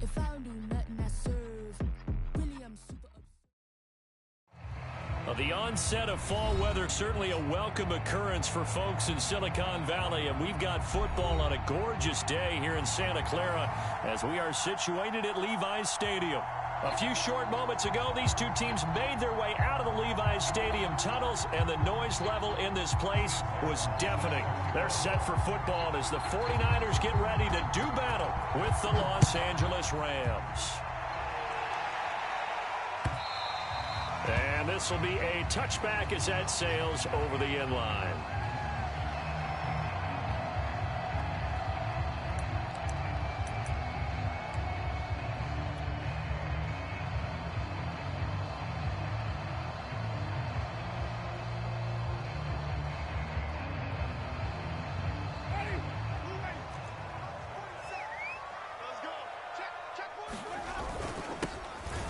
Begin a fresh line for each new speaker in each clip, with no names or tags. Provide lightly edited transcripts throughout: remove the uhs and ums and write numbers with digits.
If I don't do nothing, I serve. Really, I'm super upset.
The onset of fall weather, certainly a welcome occurrence for folks in Silicon Valley, and we've got football on a gorgeous day here in Santa Clara as we are situated at Levi's Stadium. A few short moments ago, these two teams made their way out of the Levi's Stadium tunnels, and the noise level in this place was deafening. They're set for football as the 49ers get ready to do battle with the Los Angeles Rams. And this will be a touchback as that sails over the end line.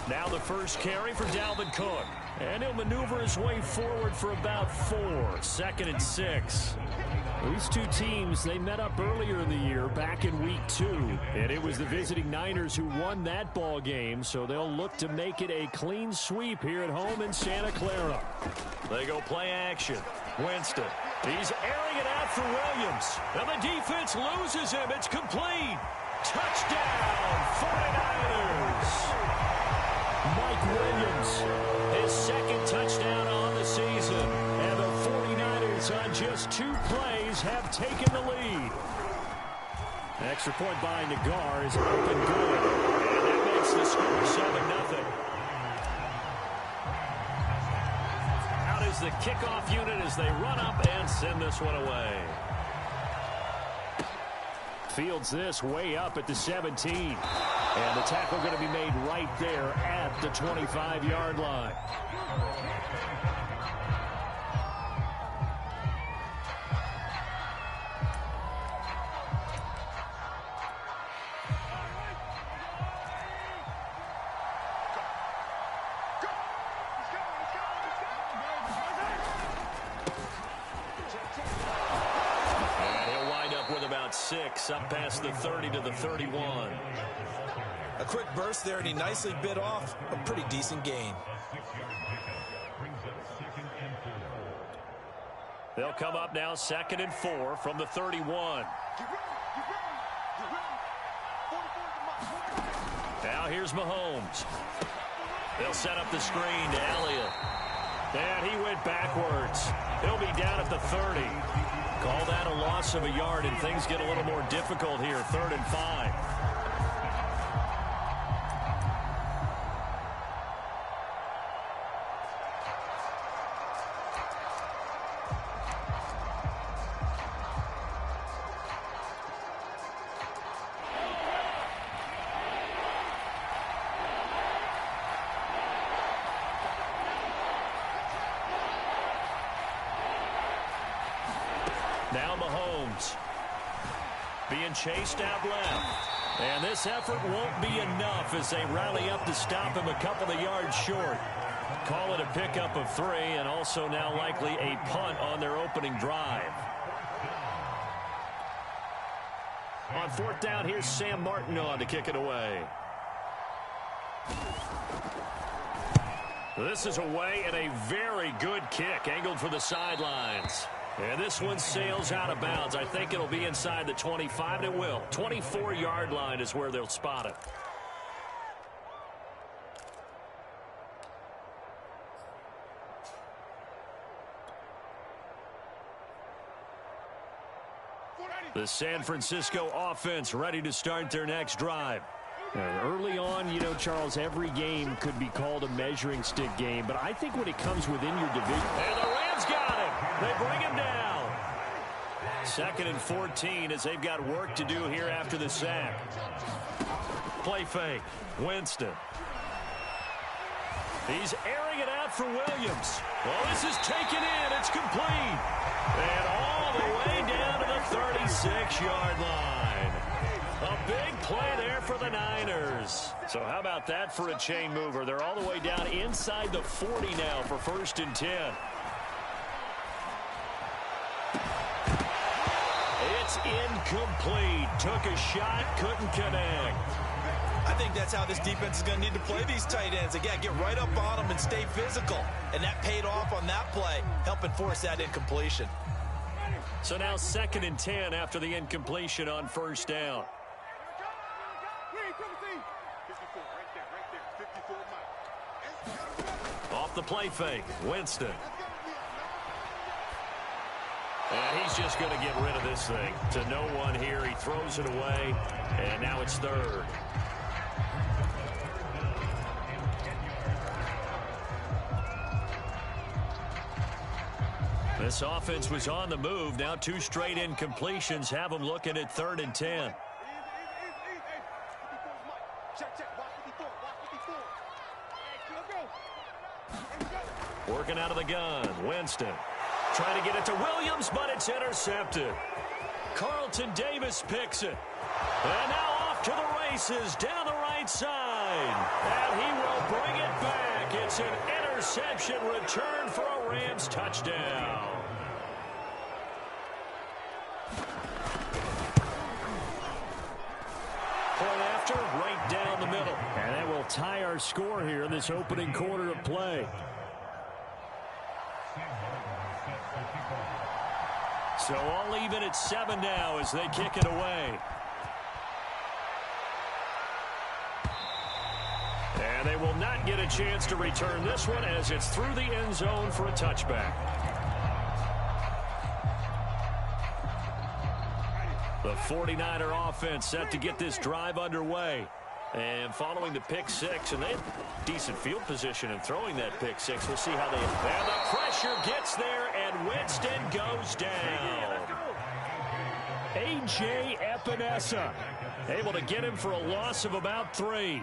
Now the first carry for Dalvin Cook. And he'll maneuver his way forward for about 4. 2nd and 6. These two teams, they met up earlier in the year, back in week 2. And it was the visiting Niners who won that ball game, so they'll look to make it a clean sweep here at home in Santa Clara. They go play action. Winston. He's airing it out for Williams. And the defense loses him. It's complete. Touchdown, 49ers. Mike Williams, his 2nd touchdown on the season. And the 49ers on just 2 plays have taken the lead. Extra point by Nagar is up and good. And that makes the score 7-0. Out is the kickoff unit as they run up and send this one away. Fields this way up at the 17. And the tackle going to be made right there at the 25-yard line. And he'll wind up with about 6 up past the 30 to the 31.
A quick burst there, and he nicely bit off a pretty decent gain.
They'll come up now 2nd and 4 from the 31. Now here's Mahomes. They'll set up the screen to Elliott. And he went backwards. He'll be down at the 30. Call that a loss of a yard, and things get a little more difficult here. 3rd and 5. Now Mahomes being chased out left. And this effort won't be enough as they rally up to stop him a couple of yards short. Call it a pickup of 3, and also now likely a punt on their opening drive. On 4th down, here's Sam Martin on to kick it away. This is away and a very good kick, angled for the sidelines. And this one sails out of bounds. I think it'll be inside the 25, and it will. 24-yard line is where they'll spot it. The San Francisco offense ready to start their next drive. Early on, you know, Charles, every game could be called a measuring stick game, but I think when it comes within your division. And the Rams got him. They bring him down. 2nd and 14 as they've got work to do here after the sack. Play fake. Winston. He's airing it out for Williams. Well, this is taken in. It's complete. And all the way down to the 36-yard line. A big play there for the Niners. So how about that for a chain mover? They're all the way down inside the 40 now for 1st and 10. It's incomplete. Took a shot, couldn't connect.
I think that's how this defense is going to need to play these tight ends. Again, get right up on them and stay physical. And that paid off on that play, helping force that incompletion.
So now 2nd and 10 after the incompletion on 1st down. Off the play fake, Winston. And he's just going to get rid of this thing to no one here. He throws it away, and now it's 3rd. This offense was on the move. Now 2 straight incompletions have them looking at 3rd and 10. Working out of the gun, Winston. Trying to get it to Williams, but it's intercepted. Carlton Davis picks it. And now off to the races down the right side. And he will bring it back. It's an interception return for a Rams touchdown. Point after, right down the middle. And that will tie our score here in this opening quarter of play. So all even at 7 now as they kick it away. And they will not get a chance to return this one as it's through the end zone for a touchback. The 49er offense set to get this drive underway. And following the pick six, and they have decent field position in throwing that pick six. We'll see how they... And the pressure gets there, and Winston goes down. A.J. Epinesa able to get him for a loss of about 3.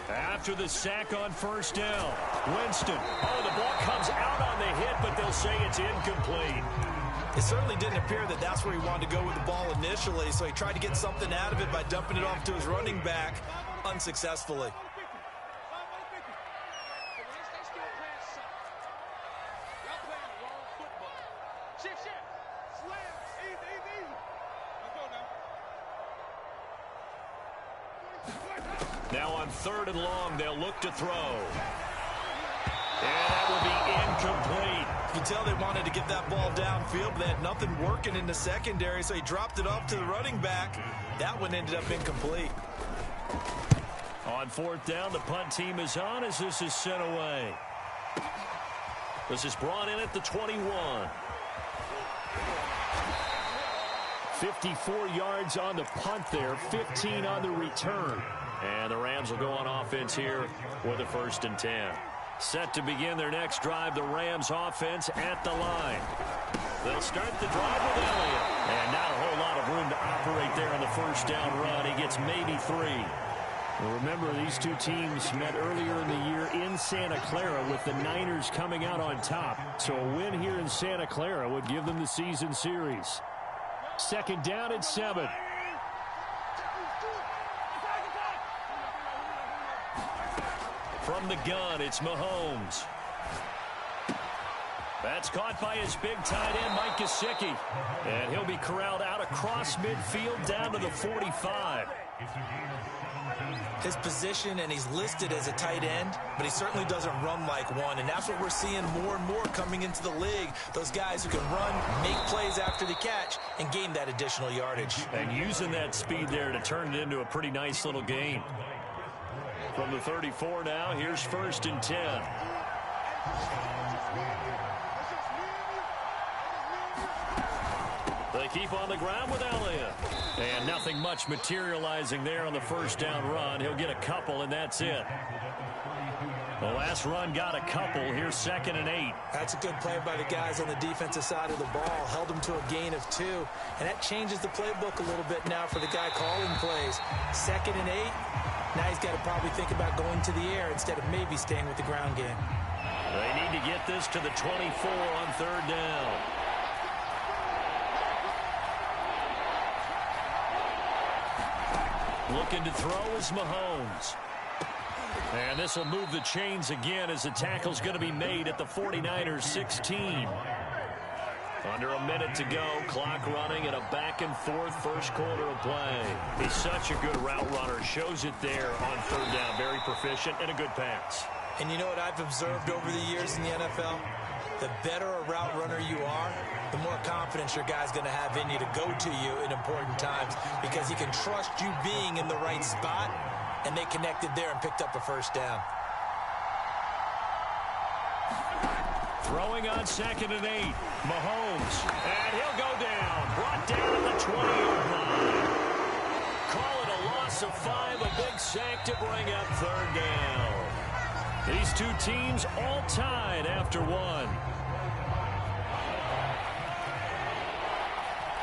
After the sack on 1st down, Winston. Oh, the ball comes out on the hit, but they'll say it's incomplete.
It certainly didn't appear that that's where he wanted to go with the ball initially, so he tried to get something out of it by dumping it off to his running back unsuccessfully.
Now on 3rd and long, they'll look to throw. And that will be incomplete.
You can tell they wanted to get that ball downfield, but they had nothing working in the secondary, so he dropped it off to the running back. That one ended up incomplete.
On 4th down, the punt team is on as this is sent away. This is brought in at the 21. 54 yards on the punt there, 15 on the return. And the Rams will go on offense here with a 1st and 10. Set to begin their next drive, the Rams offense at the line. They'll start the drive with Elliott. And not a whole lot of room to operate there on the 1st down run. He gets maybe 3. Well, remember, these two teams met earlier in the year in Santa Clara with the Niners coming out on top. So a win here in Santa Clara would give them the season series. 2nd down at 7. From the gun, it's Mahomes. That's caught by his big tight end, Mike Gesicki. And he'll be corralled out across midfield down to the 45.
His position, and he's listed as a tight end, but he certainly doesn't run like one. And that's what we're seeing more and more coming into the league. Those guys who can run, make plays after the catch, and gain that additional yardage.
And using that speed there to turn it into a pretty nice little game. From the 34 now, here's 1st and 10. They keep on the ground with Elliott. And nothing much materializing there on the 1st down run. He'll get a couple, and that's it. The last run got a couple. Here's 2nd and 8.
That's a good play by the guys on the defensive side of the ball. Held them to a gain of 2. And that changes the playbook a little bit now for the guy calling plays. 2nd and 8. Now he's got to probably think about going to the air instead of maybe staying with the ground game.
They need to get this to the 24 on 3rd down. Looking to throw is Mahomes. And this will move the chains again as the tackle's going to be made at the 49ers 16. Under a minute to go, clock running in a back-and-forth first quarter of play. He's such a good route runner. Shows it there on third down. Very proficient and a good pass.
And you know what I've observed over the years in the NFL? The better a route runner you are, the more confidence your guy's going to have in you to go to you in important times because he can trust you being in the right spot, and they connected there and picked up a first down.
Throwing on 2nd and 8. Mahomes. And he'll go down. Brought down at the 20-yard line. Call it a loss of 5. A big sack to bring up third down. These two teams all tied after one.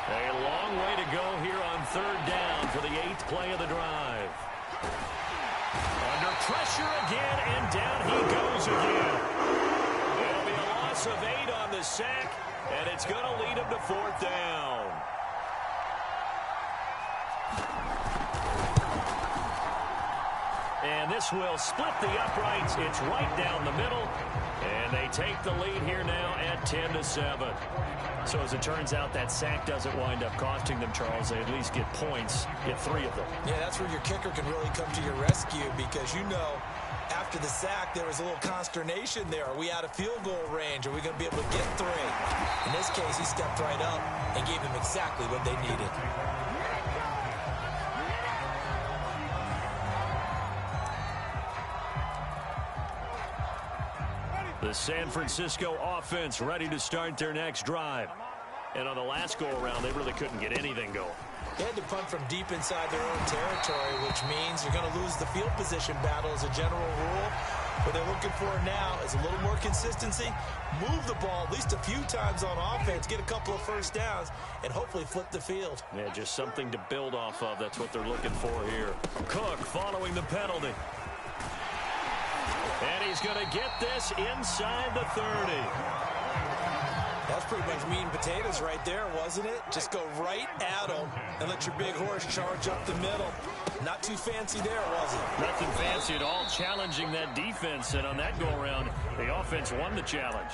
A long way to go here on third down for the 8th play of the drive. Under pressure again, and down he goes again. It'll be a loss of 8 on the sack, and it's going to lead him to fourth down. And this will split the uprights. It's right down the middle. And they take the lead here now at 10-7. So as it turns out, that sack doesn't wind up costing them, Charles. They at least get points, get 3 of them. Yeah, that's where your kicker can really come to your rescue because you know after the sack there was a little consternation there. Are we out of field goal range? Are we going to be able to get 3? In this case, he stepped right up and gave them exactly what they needed. The San Francisco offense ready to start their next drive. And on the last go-around, they really couldn't get anything going. They had to punt from deep inside their own territory, which means you're going to lose the field position battle as a general rule. What they're looking for now is a little more consistency, move the ball at least a few times on offense, get a couple of first downs, and hopefully flip the field. Yeah, just something to build off of. That's what they're looking for here. Cook following the penalty. And he's going to get this inside the 30. That's pretty much meat and potatoes right there, wasn't it? Just go right at him and let your big horse charge up the middle. Not too fancy there, was it? Nothing fancy at all, challenging that defense. And on that go-around, the offense won the challenge.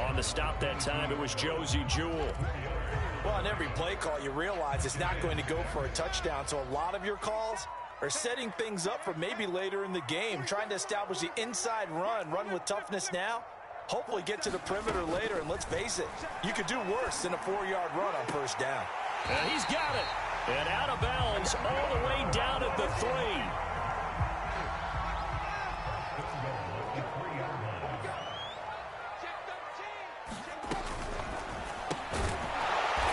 On the stop that time, it was Josie Jewell. Well, on every play call, you realize it's not going to go for a touchdown. So a lot of your calls are setting things up for maybe later in the game, trying to establish the inside run with toughness now, hopefully get to the perimeter later, and let's face it, you could do worse than a 4-yard run on first down. And he's got it. And out of bounds all the way down at the 3.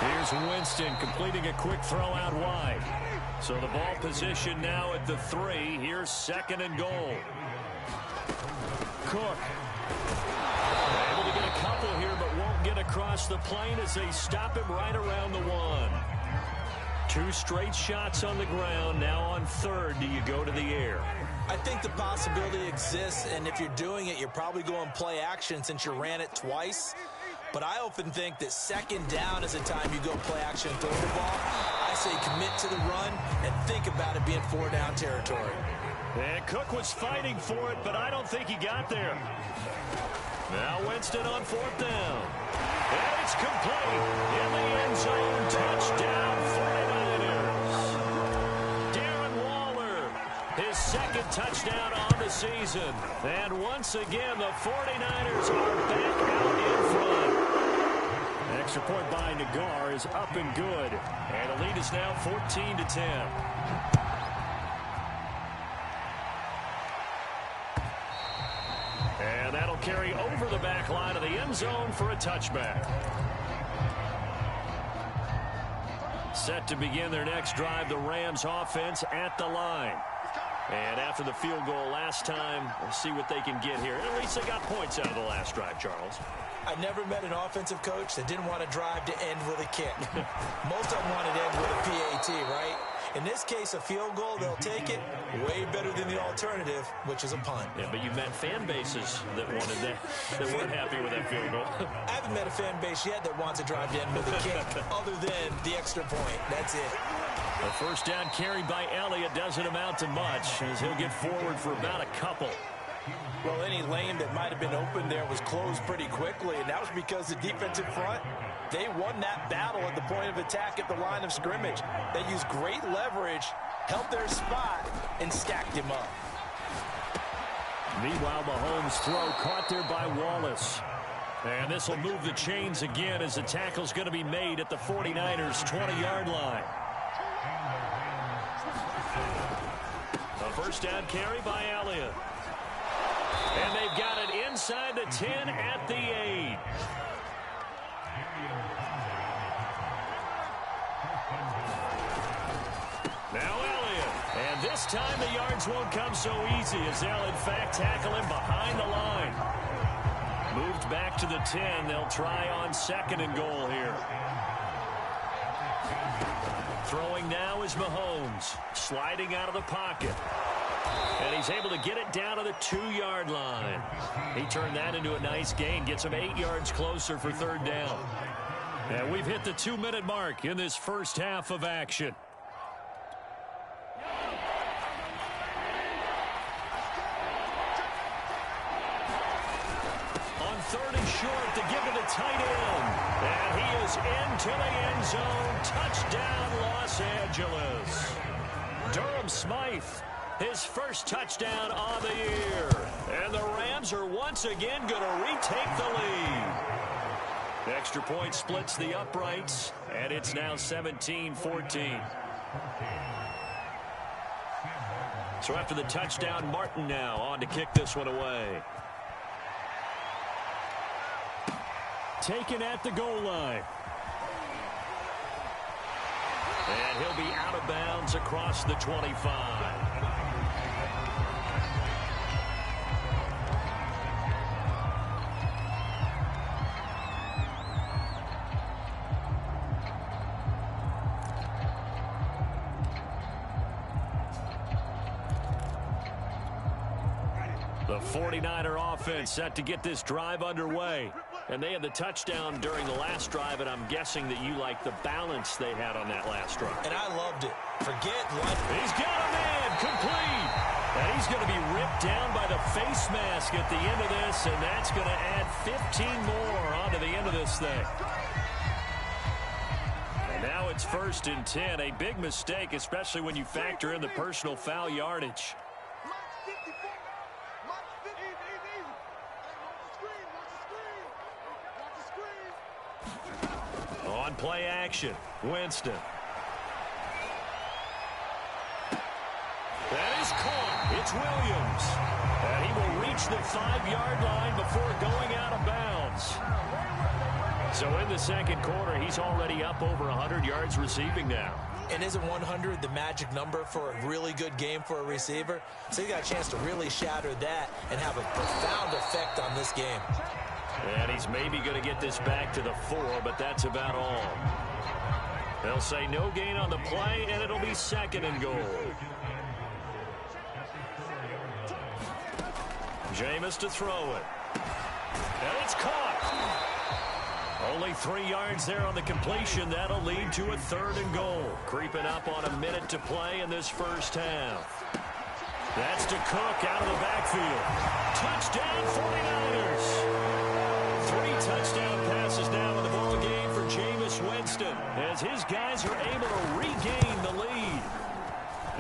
Here's Winston completing a quick throw out wide. So the ball position now at the 3. Here's 2nd and goal. Cook. Able to get a couple here, but won't get across the plane as they stop him right around the 1. 2 straight shots on the ground. Now on 3rd, do you go to the air? I think the possibility exists, and if you're doing it, you're probably going play action since you ran it twice. But I often think that 2nd down is the time you go play action and throw the ball. I say commit to the run and think about it being 4-down territory. And Cook was fighting for it, but I don't think he got there. Now Winston on 4th down. And it's complete. In the end zone, touchdown 49ers. Darren Waller, his 2nd touchdown on the season. And once again, the 49ers are back out in front. Extra point by Nagar is up and good. And the lead is now 14-10. And that'll carry over the back line of the end zone for a touchback. Set to begin their next drive, the Rams offense at the line. And after the field goal last time, we'll see what they can get here. At least they got points out of the last drive, Charles. I never met an offensive coach that didn't want to drive to end with a kick. Most of them wanted to end with a PAT, right? In this case, a field goal, they'll take it. Way better than the alternative, which is a punt. Yeah, but you've met fan bases that wanted that, that weren't happy with that field goal. I haven't met a fan base yet that wants to drive to end with a kick, other than the extra point. That's it. A first down carry by Elliott doesn't amount to much, as he'll get forward for about a couple.
Well, any lane that might have been open there was closed pretty quickly, and that was because the defensive front, they won that battle at the point of attack at the line of scrimmage. They used great leverage, held their spot, and stacked him up.
Meanwhile, Mahomes' throw caught there by Wallace. And this will move the chains again as the tackle's going to be made at the 49ers' 20-yard line. A first down carry by Elliott. And they've got it inside the 10 at the 8. Now Elliott. And this time the yards won't come so easy as they'll in fact tackle him behind the line. Moved back to the 10. They'll try on 2nd and goal here. Throwing now is Mahomes. Sliding out of the pocket. And he's able to get it down to the 2-yard line. He turned that into a nice gain. Gets him 8 yards closer for 3rd down. And we've hit the 2-minute mark in this first half of action. On 3rd and short to give to the tight end. And he is into the end zone. Touchdown, Los Angeles. Durham Smythe. His first touchdown on the year. And the Rams are once again going to retake the lead. The extra point splits the uprights, and it's now 17-14. So after the touchdown, Martin now on to kick this one away. Taken at the goal line. And he'll be out of bounds across the 25. The 49er offense set to get this drive underway. And they had the touchdown during the last drive, and I'm guessing that you like the balance they had on that last drive.
And I loved it. Forget what.
He's got a man complete. And he's going to be ripped down by the face mask at the end of this, and that's going to add 15 more onto the end of this thing. And now it's 1st and 10. A big mistake, especially when you factor in the personal foul yardage. On play action, Winston. That is caught. It's Williams. And he will reach the 5-yard line before going out of bounds. So in the second quarter, he's already up over 100 yards receiving now.
And isn't 100 the magic number for a really good game for a receiver? So he got a chance to really shatter that and have a profound effect on this game.
And he's maybe going to get this back to the 4, but that's about all. They'll say no gain on the play, and it'll be 2nd and goal. Jameis to throw it. And it's caught. Only 3 yards there on the completion. That'll lead to a 3rd and goal. Creeping up on a minute to play in this first half. That's to Cook out of the backfield. Touchdown 49ers. 3 touchdown passes now in the ball game for Jameis Winston as his guys are able to regain the lead.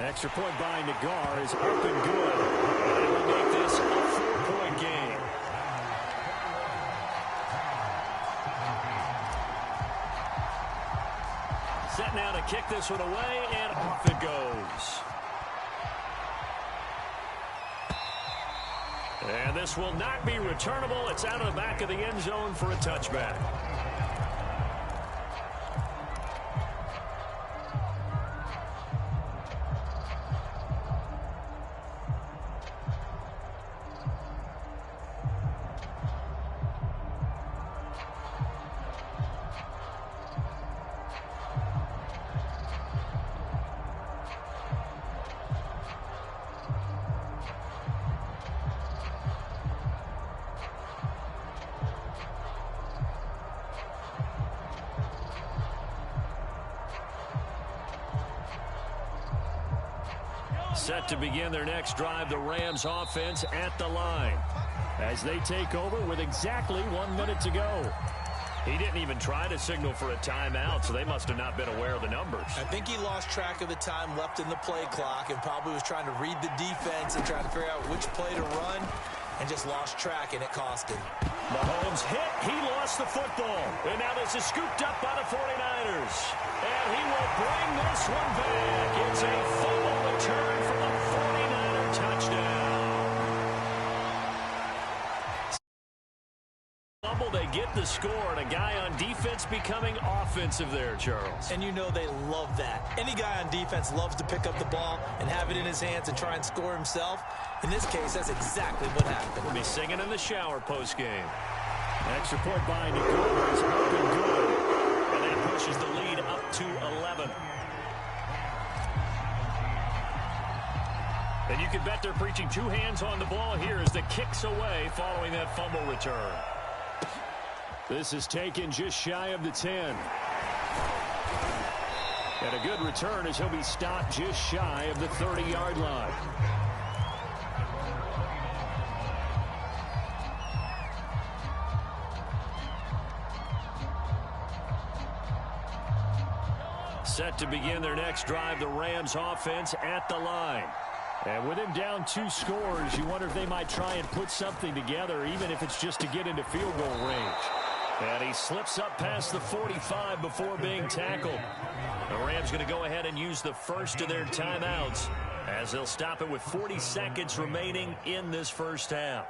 Extra point by Nagar is up and good. And it will make this a 4-point game. Set now to kick this one away, and off it goes. And this will not be returnable. It's out of the back of the end zone for a touchback. Set to begin their next drive, the Rams offense at the line as they take over with exactly 1 minute to go. He didn't even try to signal for a timeout, so they must have not been aware of the numbers.
I think he lost track of the time left in the play clock and probably was trying to read the defense and trying to figure out which play to run and just lost track, and it cost him.
Mahomes hit. He lost the football. And now this is scooped up by the 49ers. And he will bring this one back. It's a fumble return for the 49er touchdown. Fumble, they get the score, and a guy on defense becoming offensive there, Charles.
And you know they love that. Any guy on defense loves to pick up the ball and have it in his hands and try and score himself. In this case, that's exactly what happened.
We'll be singing in the shower postgame. Extra point by Nagula is up and good. And that pushes the lead up to 11. And you can bet they're preaching two hands on the ball here as the kick's away following that fumble return. This is taken just shy of the 10. And a good return as he'll be stopped just shy of the 30-yard line. Set to begin their next drive, the Rams offense at the line. And with him down 2 scores, you wonder if they might try and put something together, even if it's just to get into field goal range. And he slips up past the 45 before being tackled. The Rams going to go ahead and use the first of their timeouts as they'll stop it with 40 seconds remaining in this first half.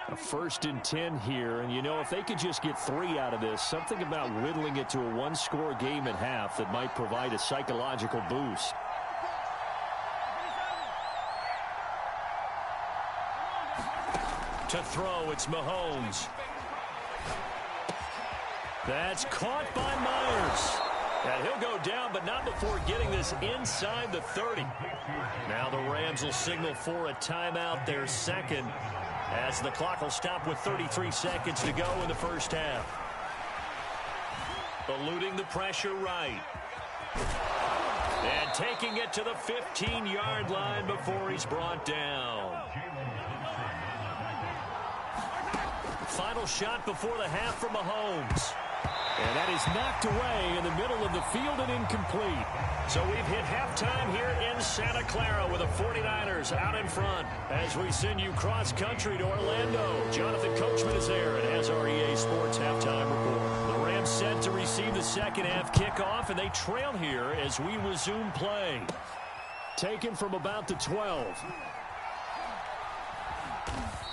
A 1st and 10 here, and you know, if they could just get 3 out of this, something about whittling it to a 1-score game at half that might provide a psychological boost. To throw, it's Mahomes. That's caught by Myers. And he'll go down, but not before getting this inside the 30. Now the Rams will signal for a timeout, their second, as the clock will stop with 33 seconds to go in the first half. Eluding the pressure right. And taking it to the 15-yard line before he's brought down. Final shot before the half from Mahomes. And that is knocked away in the middle of the field and incomplete. So we've hit halftime here in Santa Clara with the 49ers out in front as we send you cross-country to Orlando. Jonathan Coachman is there and has our EA Sports halftime report. The Rams set to receive the second half kickoff, and they trail here as we resume play. Taken from about the 12.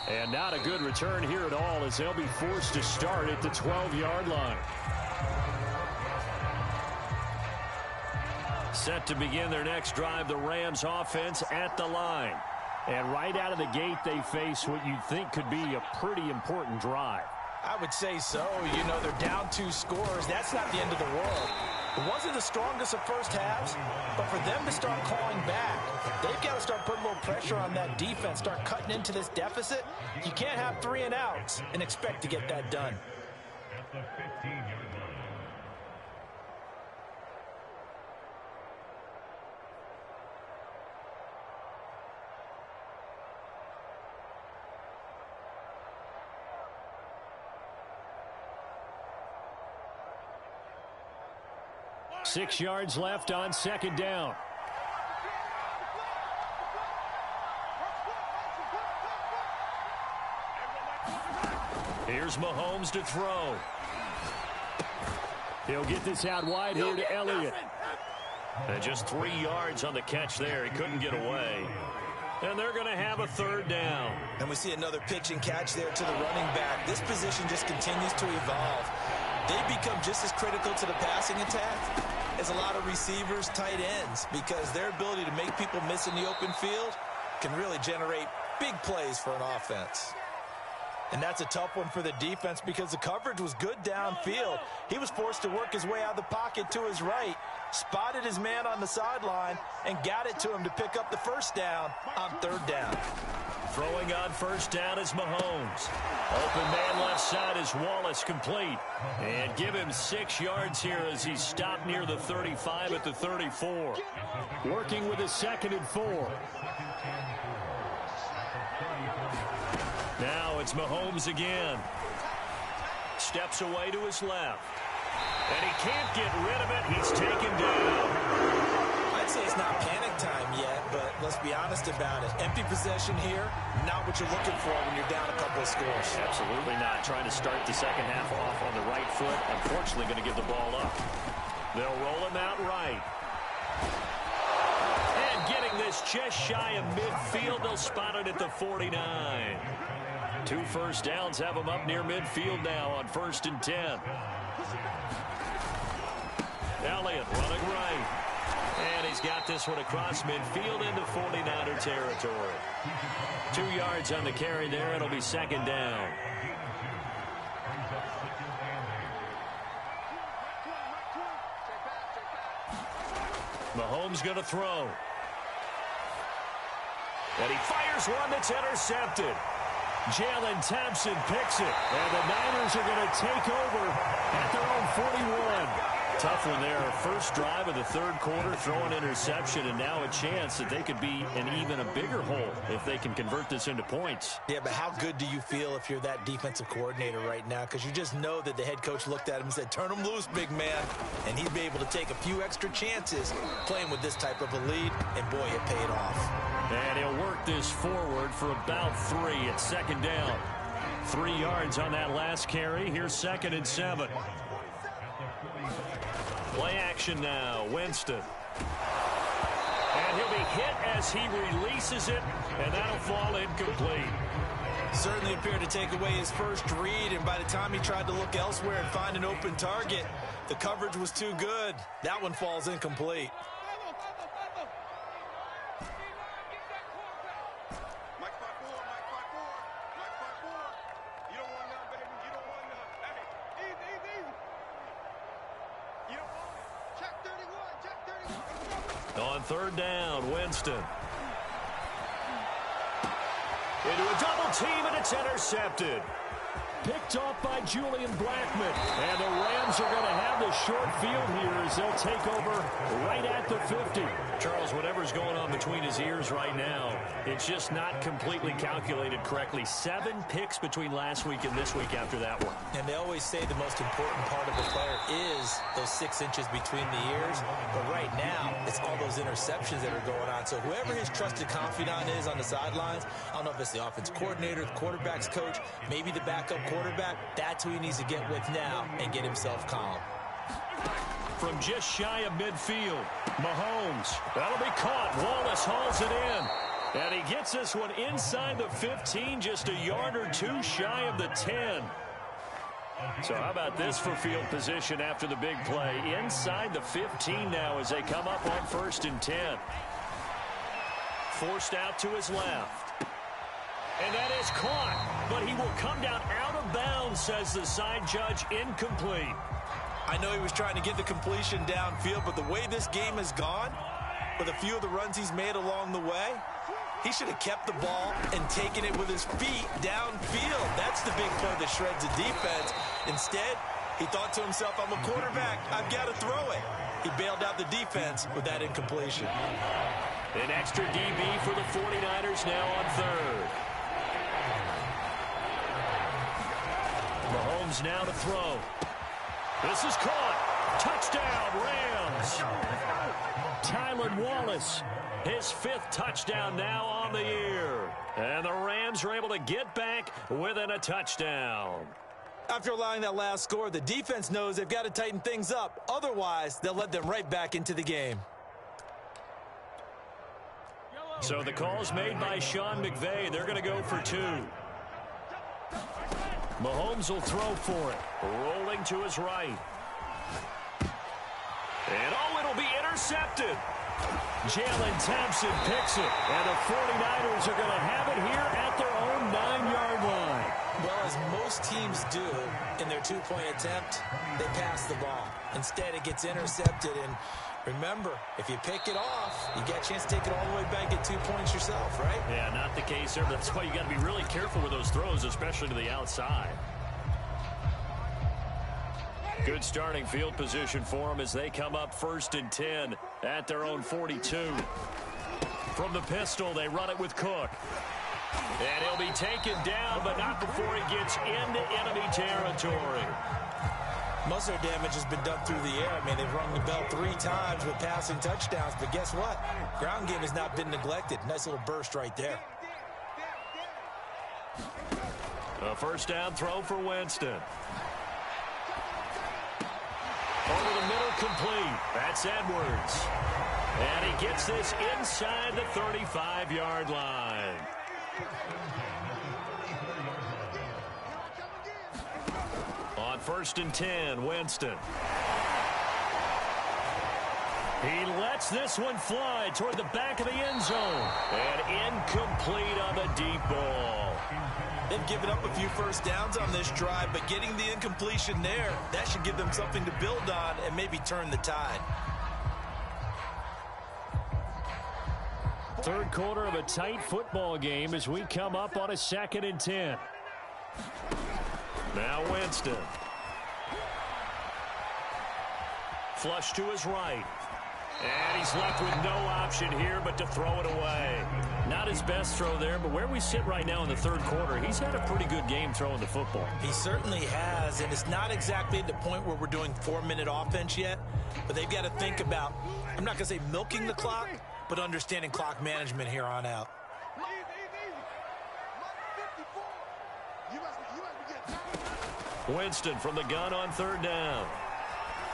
And not a good return here at all as they'll be forced to start at the 12-yard line. Set to begin their next drive, the Rams offense at the line. And right out of the gate, they face what you'd think could be a pretty important drive.
I would say so. You know, they're down 2 scores. That's not the end of the world. It wasn't the strongest of first halves, but for them to start clawing back, they've got to start putting a little pressure on that defense, start cutting into this deficit. You can't have 3 and outs and expect to get that done.
At the 15-yard line.
Six yards left on second down. Here's Mahomes to throw. He'll get this out wide here to Elliott. And just 3 yards on the catch there. He couldn't get away. And they're going to have a third down.
And we see another pitch and catch there to the running back. This position just continues to evolve. They become just as critical to the passing attack as a lot of receivers, tight ends, because their ability to make people miss in the open field can really generate big plays for an offense. And that's a tough one for the defense because the coverage was good downfield. He was forced to work his way out of the pocket to his right, spotted his man on the sideline, and got it to him to pick up the first down on third down.
Throwing on first down is Mahomes. Open man left side is Wallace, complete. And give him 6 yards here as he's stopped near the 35 at the 34. Working with a 2nd and 4. Now it's Mahomes again. Steps away to his left. And he can't get rid of it. He's taken down.
I'd say it's not panic time yet, but let's be honest about it. Empty possession here, not what you're looking for when you're down a couple of scores.
Absolutely not. Trying to start the second half off on the right foot. Unfortunately, going to give the ball up. They'll roll him out right. And getting this just shy of midfield, they'll spot it at the 49. 2 first downs have him up near midfield now on 1st and 10. Elliott running right. And he's got this one across midfield into 49er territory. 2 yards on the carry there. It'll be 2nd down. Mahomes going to throw. And he fires one that's intercepted. Jalen Thompson picks it. And the Niners are going to take over at their own 41. Tough one there. First drive of the 3rd quarter, throw an interception, and now a chance that they could be in even a bigger hole if they can convert this into points.
Yeah, but how good do you feel if you're that defensive coordinator right now? Because you just know that the head coach looked at him and said, turn him loose, big man. And he'd be able to take a few extra chances playing with this type of a lead, and boy, it paid off.
And he'll work this forward for about 3 at 2nd down. 3 yards on that last carry. Here's 2nd and 7. Play action now, Winston. And he'll be hit as he releases it, and that'll fall incomplete.
Certainly appeared to take away his first read, and by the time he tried to look elsewhere and find an open target, the coverage was too good. That one falls incomplete.
On 3rd down, Winston. Into a double team, and it's intercepted. Picked off by Julian Blackmon. And the Rams are going to have the short field here as they'll take over right at the 50. Charles, whatever's going on between his ears right now, it's just not completely calculated correctly. 7 picks between last week and this week after that one.
And they always say the most important part of a player is those 6 inches between the ears. But right now, it's all those interceptions that are going on. So whoever his trusted confidant is on the sidelines, I don't know if it's the offense coordinator, the quarterback's coach, maybe the backup quarterback, that's who he needs to get with now and get himself calm.
From just shy of midfield, Mahomes. That'll be caught. Wallace hauls it in. And he gets this one inside the 15, just a yard or 2 shy of the 10. So how about this for field position after the big play? Inside the 15 now as they come up on 1st and 10. Forced out to his left. And that is caught, but he will come down out of bounds, says the side judge, incomplete.
I know he was trying to get the completion downfield, but the way this game has gone, with a few of the runs he's made along the way, he should have kept the ball and taken it with his feet downfield. That's the big play that shreds the defense. Instead, he thought to himself, I'm a quarterback, I've got to throw it. He bailed out the defense with that incompletion.
An extra DB for the 49ers now on 3rd. Mahomes now to throw. This is caught. Touchdown, Rams. Tylan Wallace, his 5th touchdown now on the year. And the Rams are able to get back within a touchdown.
After allowing that last score, the defense knows they've got to tighten things up. Otherwise, they'll let them right back into the game.
So the call's made by Sean McVay. They're going to go for 2. Mahomes will throw for it. Rolling to his right. And it'll be intercepted. Jalen Thompson picks it. And the 49ers are going to have it here at their own 9-yard line.
Well, as most teams do in their two-point attempt, they pass the ball. Instead, it gets intercepted. And remember, if you pick it off, you get a chance to take it all the way back, get 2 points yourself, right?
Yeah, not the case there. That's why you got to be really careful with those throws, especially to the outside. Good starting field position for them as they come up 1st and 10 at their own 42. From the pistol, they run it with Cook. And he'll be taken down, but not before he gets into enemy territory.
Most of their damage has been done through the air. I mean, they've rung the bell 3 times with passing touchdowns, but guess what? Ground game has not been neglected. Nice little burst right there.
A first down throw for Winston. Over the middle, complete. That's Edwards. And he gets this inside the 35-yard line. On 1st and 10, Winston. He lets this one fly toward the back of the end zone. And incomplete on the deep ball.
They've given up a few first downs on this drive, but getting the incompletion there, that should give them something to build on and maybe turn the tide.
Third quarter of a tight football game as we come up on a 2nd and 10. Now Winston. Flush to his right. And he's left with no option here but to throw it away. Not his best throw there, but where we sit right now in the third quarter, he's had a pretty good game throwing the football.
He certainly has, and it's not exactly at the point where we're doing 4-minute offense yet, but they've got to think about, I'm not going to say milking the clock, but understanding clock management here on out.
Winston from the gun on 3rd down.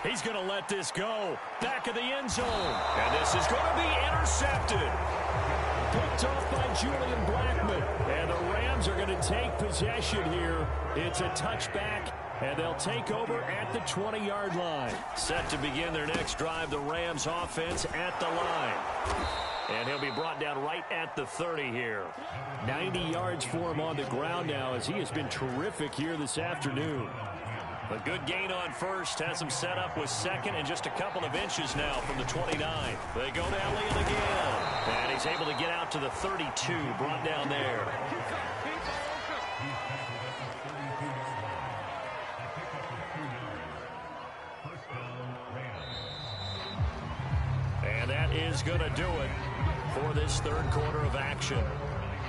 He's going to let this go. Back of the end zone. And this is going to be intercepted. Picked off by Julian Blackman. And the Rams are going to take possession here. It's a touchback, and they'll take over at the 20-yard line. Set to begin their next drive, the Rams offense at the line. And he'll be brought down right at the 30 here. 90 yards for him on the ground now as he has been terrific here this afternoon. A good gain on 1st, has him set up with 2nd and just a couple of inches now from the 29. They go to Elliott again. And he's able to get out to the 32, brought down there. And that is going to do it for this third quarter of action.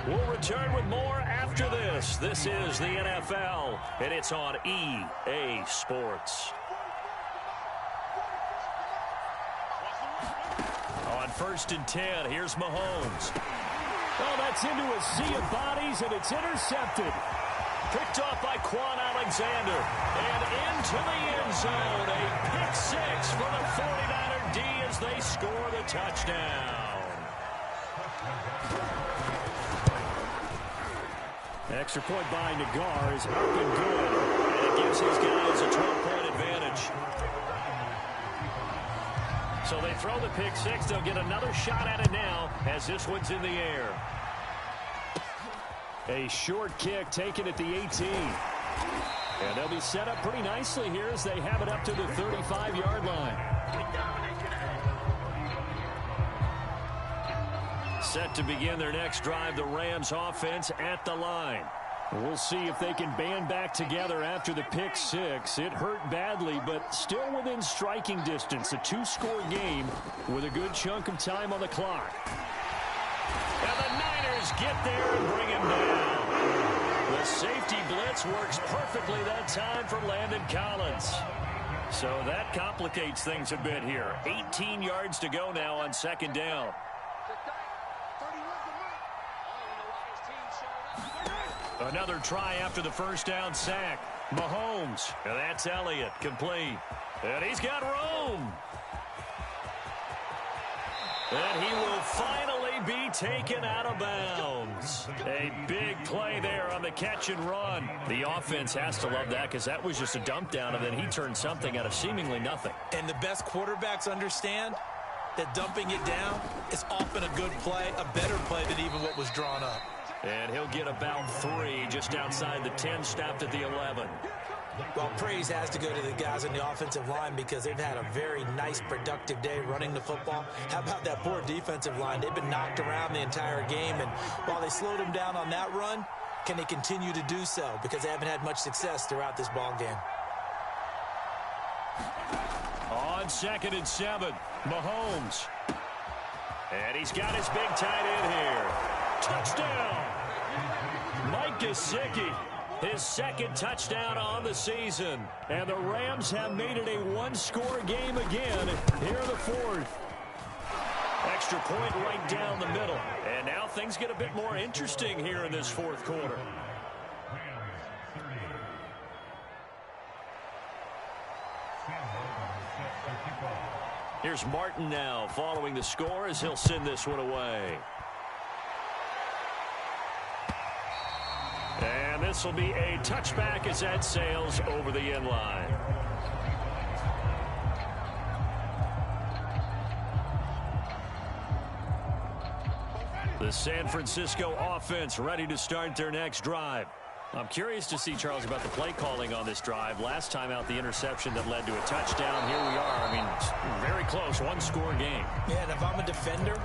We'll return with more after this. This is the NFL, and it's on EA Sports. On 1st and 10, here's Mahomes. Oh, that's into a sea of bodies, and it's intercepted. Picked off by Quan Alexander. And into the end zone. A pick 6 for the 49er D as they score the touchdown. Extra point by Nagar is up and good. And it gives his guys a 12-point advantage. So they throw the pick 6. They'll get another shot at it now as this one's in the air. A short kick taken at the 18. And they'll be set up pretty nicely here as they have it up to the 35-yard line. Set to begin their next drive, the Rams offense at the line. We'll see if they can band back together after the pick 6. It hurt badly, but still within striking distance. A 2-score game with a good chunk of time on the clock. And the Niners get there and bring him down. The safety blitz works perfectly that time for Landon Collins. So that complicates things a bit here. 18 yards to go now on 2nd down. Another try after the first down sack. Mahomes. And that's Elliott. Complete. And he's got room. And he will finally be taken out of bounds. A big play there on the catch and run. The offense has to love that because that was just a dump down, and then he turned something out of seemingly nothing.
And the best quarterbacks understand that dumping it down is often a good play, a better play than even what was drawn up.
And he'll get about 3 just outside the 10, stopped at the 11.
Well, praise has to go to the guys on the offensive line because they've had a very nice, productive day running the football. How about that poor defensive line? They've been knocked around the entire game, and while they slowed them down on that run, can they continue to do so? Because they haven't had much success throughout this ball game.
On 2nd and 7, Mahomes. And he's got his big tight end here. Touchdown! Mike Gesicki, his 2nd touchdown on the season. And the Rams have made it a one-score game again here in the 4th. Extra point right down the middle. And now things get a bit more interesting here in this 4th quarter. Here's Martin now following the score as he'll send this one away. And this will be a touchback as that sails over the end line. The San Francisco offense ready to start their next drive. I'm curious to see, Charles, about the play calling on this drive. Last time out, the interception that led to a touchdown. Here we are. I mean, very close, one-score game.
Yeah, and if I'm a defender,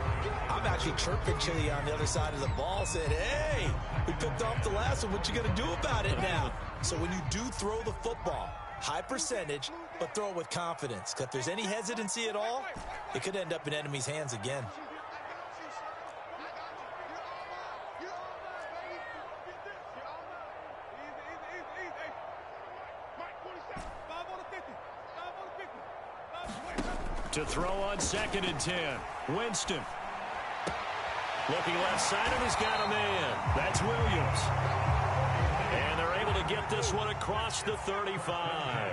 I'm actually chirping Chili on the other side of the ball, saying, hey, we picked off the last one. What you going to do about it now? So when you do throw the football, high percentage, but throw it with confidence. Because if there's any hesitancy at all, it could end up in enemy's hands again.
To throw on 2nd and 10. Winston. Looking left side, and he's got a man. That's Williams. And they're able to get this one across the 35.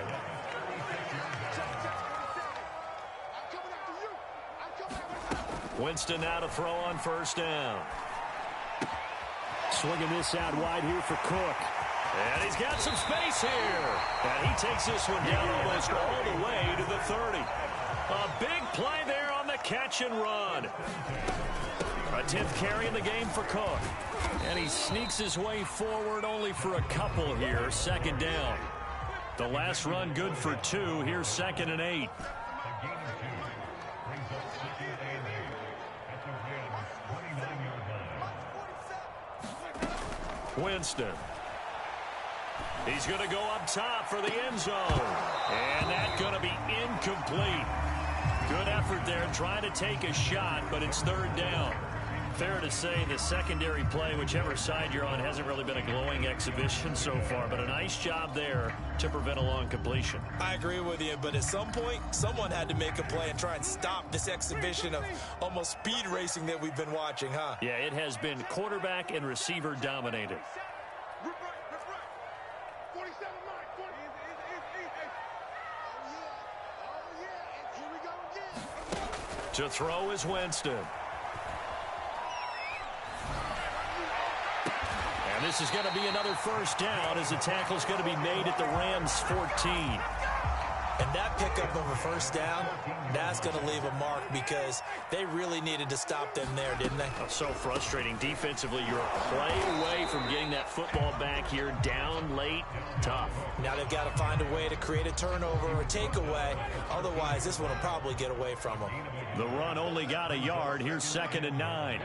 Winston now to throw on 1st down. Swinging this out wide here for Cook. And he's got some space here. And he takes this one down almost all the way to the 30. A big play there on the catch and run. A 10th carry in the game for Cook. And he sneaks his way forward only for a couple here. 2nd down. The last run good for 2. Here's 2nd and 8. Winston. He's going to go up top for the end zone. And that's going to be incomplete. Good effort there trying to take a shot, but it's 3rd down. Fair to say the secondary play, whichever side you're on, hasn't really been a glowing exhibition so far, but a nice job there to prevent a long completion.
I agree with you, but at some point, someone had to make a play and try and stop this exhibition of almost speed racing that we've been watching, huh?
Yeah, it has been quarterback and receiver dominated. To throw is Winston. And this is going to be another 1st down as the tackle is going to be made at the Rams 14.
And that pickup of a 1st down, that's going to leave a mark because they really needed to stop them there, didn't they?
So frustrating. Defensively, you're a play away from getting that football back here down late. Tough.
Now they've got to find a way to create a turnover or a takeaway. Otherwise, this one will probably get away from them.
The run only got a yard. Here's 2nd and 9.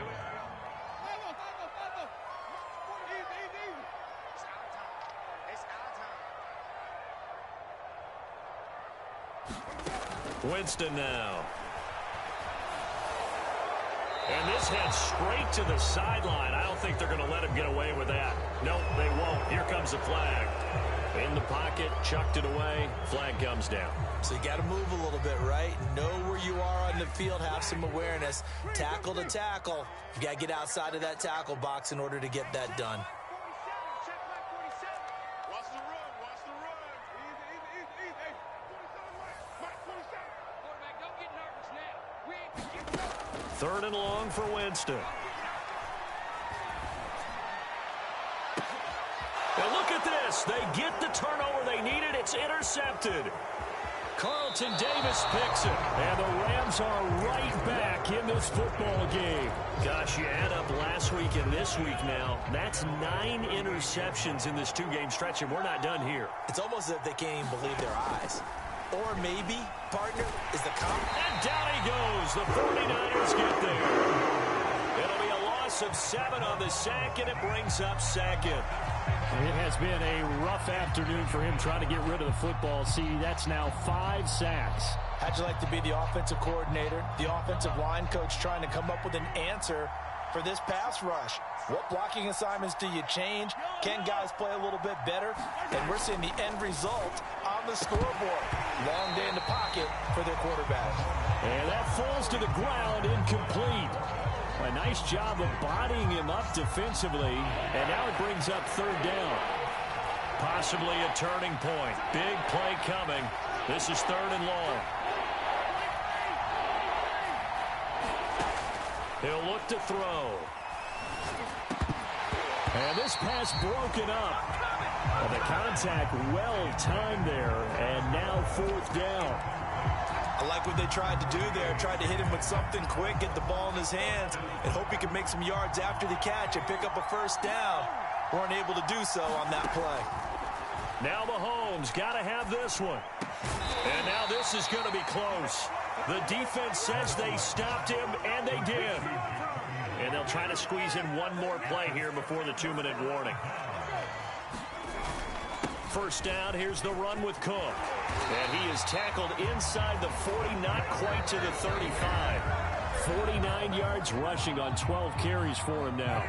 Winston now. And this heads straight to the sideline. I don't think they're going to let him get away with that. Nope, they won't. Here comes the flag. In the pocket, chucked it away. Flag comes down.
So you got to move a little bit, right? Know where you are on the field. Have some awareness. Tackle to tackle. You got to get outside of that tackle box in order to get that done.
Third and long for Winston. Now look at this. They get the turnover they needed. It's intercepted. Carlton Davis picks it. And the Rams are right back in this football game. Gosh, you add up last week and this week now. That's 9 interceptions in this 2-game stretch, and we're not done here.
It's almost as if they can't even believe their eyes. Or maybe, partner, is the comp.
And down he goes. The 49ers get there. It'll be a loss of 7 on the sack, and it brings up second.
It has been a rough afternoon for him trying to get rid of the football. See, that's now 5 sacks.
How'd you like to be the offensive coordinator, the offensive line coach trying to come up with an answer for this pass rush? What blocking assignments do you change? Can guys play a little bit better? And we're seeing the end result on the scoreboard. Long day in the pocket for their quarterback.
And that falls to the ground, incomplete. A nice job of bodying him up defensively, and now it brings up 3rd down. Possibly a turning point. Big play coming. This is 3rd and long. He'll look to throw. And this pass broken up. Well, the contact well timed there, and now 4th down.
I like what they tried to do there. Tried to hit him with something quick, get the ball in his hands, and hope he can make some yards after the catch and pick up a 1st down. Weren't able to do so on that play.
Now Mahomes got to have this one. And now this is going to be close. The defense says they stopped him, and they did. And they'll try to squeeze in one more play here before the 2-minute warning. 1st down, here's the run with Cook. And he is tackled inside the 40, not quite to the 35. 49 yards rushing on 12 carries for him now.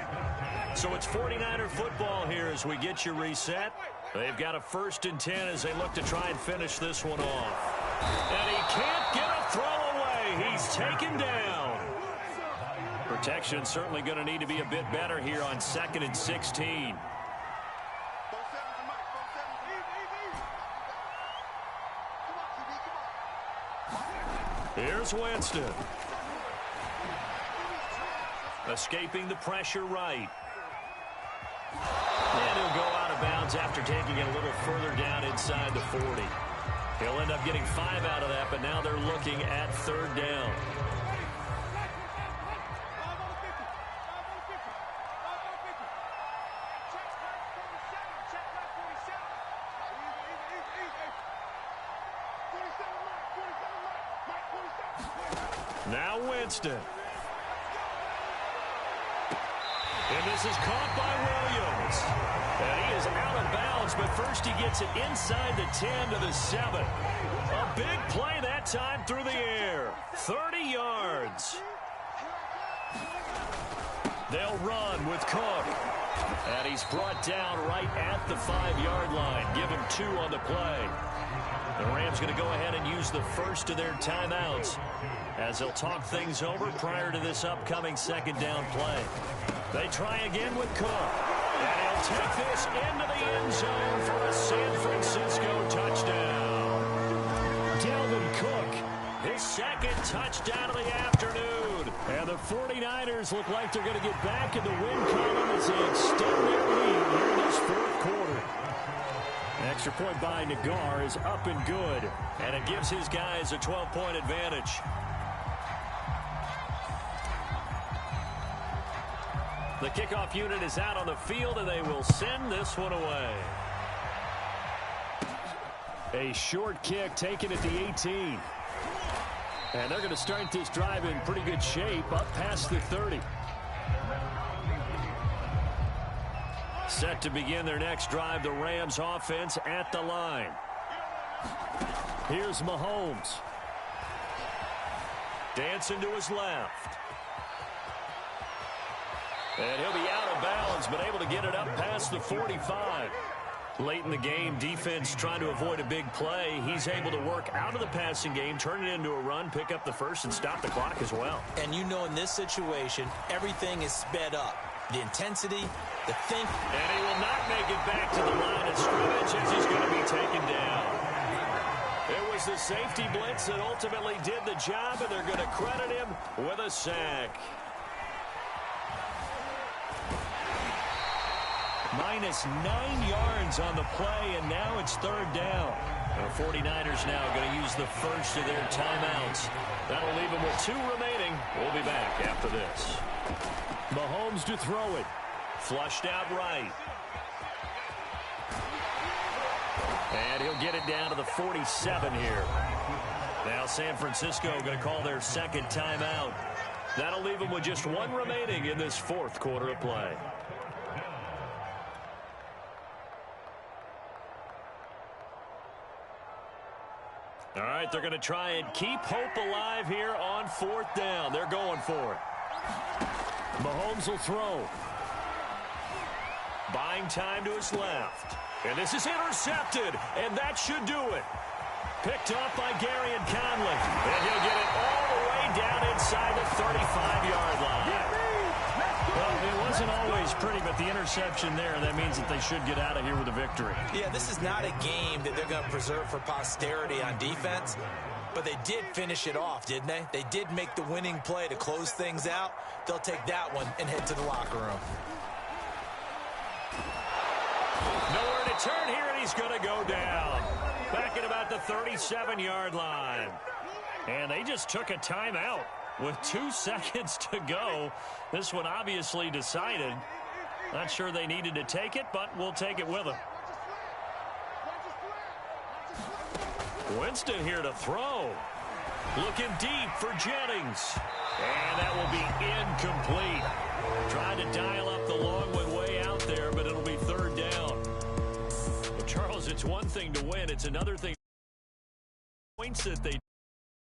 So it's 49er football here as we get you reset. They've got a 1st and 10 as they look to try and finish this one off. And he can't get a throw away. He's taken down. Protection certainly going to need to be a bit better here on 2nd and 16. Here's Winston. Escaping the pressure right. And he'll go out of bounds after taking it a little further down inside the 40. He'll end up getting 5 out of that, but now they're looking at 3rd down. Now Winston. And this is caught by Williams. And he is out of bounds, but first he gets it inside the 10 to the 7. A big play that time through the air. 30 yards. They'll run with Cook. And he's brought down right at the 5-yard line. Give him 2 on the play. The Rams going to go ahead and use the first of their timeouts as they'll talk things over prior to this upcoming 2nd down play. They try again with Cook. And he'll take this into the end zone for a San Francisco touchdown. Dalvin Cook, his 2nd touchdown of the afternoon. And the 49ers look like they're going to get back in the win column as they extend their lead here in this 4th quarter. Extra point by Nagar is up and good. And it gives his guys a 12-point advantage. The kickoff unit is out on the field, and they will send this one away. A short kick taken at the 18. And they're going to start this drive in pretty good shape up past the 30. Set to begin their next drive, the Rams offense at the line. Here's Mahomes. Dancing to his left. And he'll be out of bounds, but able to get it up past the 45. Late in the game, defense trying to avoid a big play. He's able to work out of the passing game, turn it into a run, pick up the first, and stop the clock as well.
And you know in this situation, everything is sped up. The intensity, the think.
And he will not make it back to the line of scrimmage as he's going to be taken down. It was the safety blitz that ultimately did the job, and they're going to credit him with a sack. Minus 9 yards on the play, and now it's third down. The 49ers now going to use the first of their timeouts. That'll leave them with 2 remaining. We'll be back after this. Mahomes to throw it. Flushed out right. And he'll get it down to the 47 here. Now San Francisco going to call their second timeout. That'll leave them with just 1 remaining in this fourth quarter of play. All right, they're going to try and keep hope alive here on fourth down. They're going for it. Mahomes will throw. Buying time to his left. And this is intercepted, and that should do it. Picked up by Gary and Conley. And he'll get it all the way down inside the 35-yard line. Well, it wasn't always pretty, but the interception there, that means that they should get out of here with a victory.
Yeah, this is not a game that they're going to preserve for posterity on defense, but they did finish it off, didn't they? They did make the winning play to close things out. They'll take that one and head to the locker room.
Nowhere to turn here, and he's going to go down. Back at about the 37-yard line. And they just took a timeout with 2 seconds to go. This one obviously decided. Not sure they needed to take it, but we'll take it with them. Winston here to throw. Looking deep for Jennings. And that will be incomplete. Trying to dial up the long one way out there, but it'll be third down. Well, Charles, it's one thing to win. It's another thing points that they